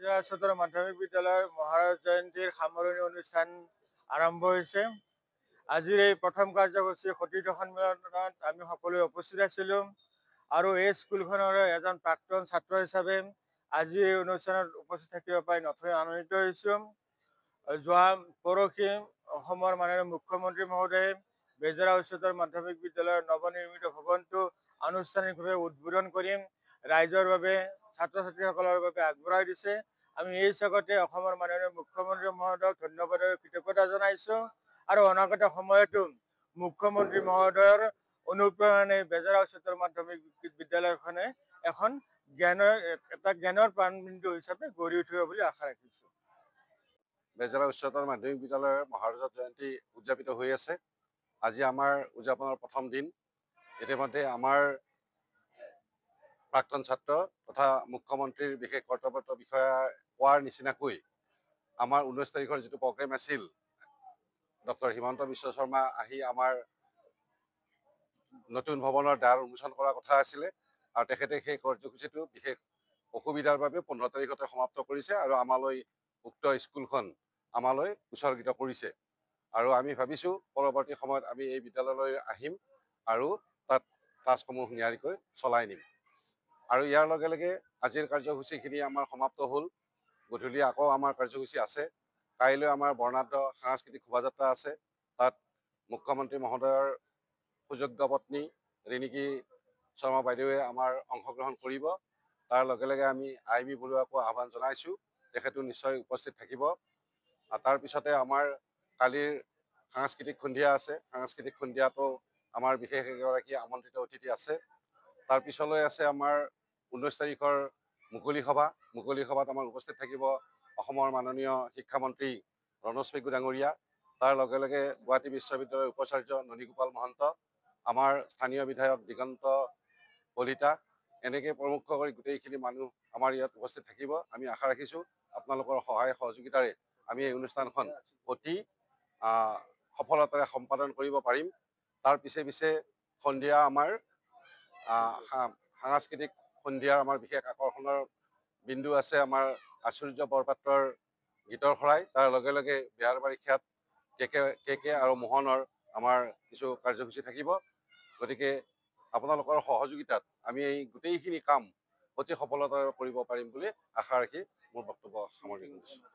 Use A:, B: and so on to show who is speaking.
A: বেজৰা উচ্চতৰ মাধ্যমিক বিদ্যালয়ৰ মহাৰাজ জয়ন্তীৰ সামৰণি অনুষ্ঠান আৰম্ভ হৈছে। আজিৰ এই প্ৰথম কাৰ্যসূচী সতীৰ্থ সন্মিলনত আমি সকলোৱে উপস্থিত আছিলোঁ আৰু এই স্কুলখনৰ এজন প্ৰাক্তন ছাত্ৰ হিচাপে আজি এই অনুষ্ঠানত উপস্থিত থাকিব পাই নথৈ আনন্দিত হৈছোঁ। যোৱা পৰহি অসমৰ মাননীয় মুখ্যমন্ত্ৰী মহোদয়ে বেজৰা উচ্চতৰ মাধ্যমিক বিদ্যালয়ৰ নৱনিৰ্মিত ভৱনটো আনুষ্ঠানিকভাৱে উদ্বোধন কৰি ৰাইজৰ বাবে ছাত্ৰ ছাত্ৰীসকলৰ বাবে আগবঢ়াই দিছে। আমি এই স্বাগতে অসমৰ মাননীয় মুখ্যমন্ত্ৰী মহোদয়ক ধন্যবাদ আৰু কৃতজ্ঞতা জনাইছোঁ আৰু অনাগত সময়তো মুখ্যমন্ত্ৰী মহোদয়ৰ অনুপ্ৰেৰণে বেজৰা উচ্চতৰ মাধ্যমিক বিদ্যালয়খনে এখন জ্ঞানৰ প্ৰাণবিন্দু হিচাপে গঢ়ি উঠিব বুলি আশা ৰাখিছোঁ।
B: বেজৰা উচ্চতৰ মাধ্যমিক বিদ্যালয়ৰ মহাৰাজা জয়ন্তী উদযাপিত হৈ আছে। আজি আমাৰ উদযাপনৰ প্ৰথম দিন। ইতিমধ্যে আমাৰ প্ৰাক্তন ছাত্ৰ তথা মুখ্যমন্ত্ৰীৰ বিশেষ কৰ্তব্যৰত বিষয়া কোৱাৰ নিচিনাকৈ আমাৰ 19 তাৰিখৰ যিটো প্ৰগ্ৰেম আছিল, ডক্টৰ হিমন্ত বিশ্ব শৰ্মা আহি আমাৰ নতুন ভৱনৰ দ্বাৰ উন্মোচন কৰাৰ কথা আছিলে আৰু তেখেতে সেই কাৰ্যসূচীটো বিশেষ অসুবিধাৰ বাবে 15 তাৰিখতে সমাপ্ত কৰিছে আৰু আমালৈ উক্ত স্কুলখন আমালৈ উৎসৰ্গিত কৰিছে। আৰু আমি ভাবিছোঁ পৰৱৰ্তী সময়ত আমি এই বিদ্যালয়লৈ আহিম আৰু তাত ক্লাছসমূহ নিয়াৰিকৈ চলাই নিম। আৰু ইয়াৰ লগে লগে আজিৰ কাৰ্যসূচীখিনি আমাৰ সমাপ্ত হ'ল। গধূলি আকৌ আমাৰ কাৰ্যসূচী আছে। কাইলৈ আমাৰ বৰ্ণাঢ্য সাংস্কৃতিক শোভাযাত্ৰা আছে। তাত মুখ্যমন্ত্ৰী মহোদয়ৰ সুযোগ্য পত্নী ৰিণিকী শৰ্মা বাইদেৱে আমাৰ অংশগ্ৰহণ কৰিব। তাৰ লগে লগে আমি আইবি বৰুৱাকো আহ্বান জনাইছোঁ, তেখেতো নিশ্চয় উপস্থিত থাকিব। তাৰপিছতে আমাৰ কালিৰ সাংস্কৃতিক সন্ধিয়া আছে। সাংস্কৃতিক সন্ধিয়াতো আমাৰ বিশেষ এগৰাকী আমন্ত্ৰিত অতিথি আছে। তাৰ পিছলৈ আছে আমাৰ 19 তাৰিখৰ মুকলি সভা। মুকলি সভাত আমাৰ উপস্থিত থাকিব অসমৰ মাননীয় শিক্ষামন্ত্ৰী ৰণোজ পেগু ডাঙৰীয়া। তাৰ লগে লগে গুৱাহাটী বিশ্ববিদ্যালয়ৰ উপাচাৰ্য ননীগোপাল মহন্ত, আমাৰ স্থানীয় বিধায়ক দিগন্ত কলিতা, এনেকৈ প্ৰমুখ কৰি গোটেইখিনি মানুহ আমাৰ ইয়াত উপস্থিত থাকিব। আমি আশা ৰাখিছোঁ আপোনালোকৰ সহায় সহযোগিতাৰে আমি এই অনুষ্ঠানখন অতি সফলতাৰে সম্পাদন কৰিব পাৰিম। তাৰ পিছে পিছে সন্ধিয়া আমাৰ সাংস্কৃতিক সন্ধিয়াৰ আমাৰ বিশেষ আকৰ্ষণৰ বিন্দু আছে আমাৰ আশ্চৰ্য বৰপাত্ৰৰ গীতৰ শৰাই। তাৰ লগে লগে বেহাৰবাৰী খ্যাত কে আৰু মোহনৰ আমাৰ কিছু কাৰ্যসূচী থাকিব। গতিকে আপোনালোকৰ সহযোগিতাত আমি এই গোটেইখিনি কাম অতি সফলতাৰে কৰিব পাৰিম বুলি আশা ৰাখি মোৰ বক্তব্য সামৰণি কৰিছোঁ।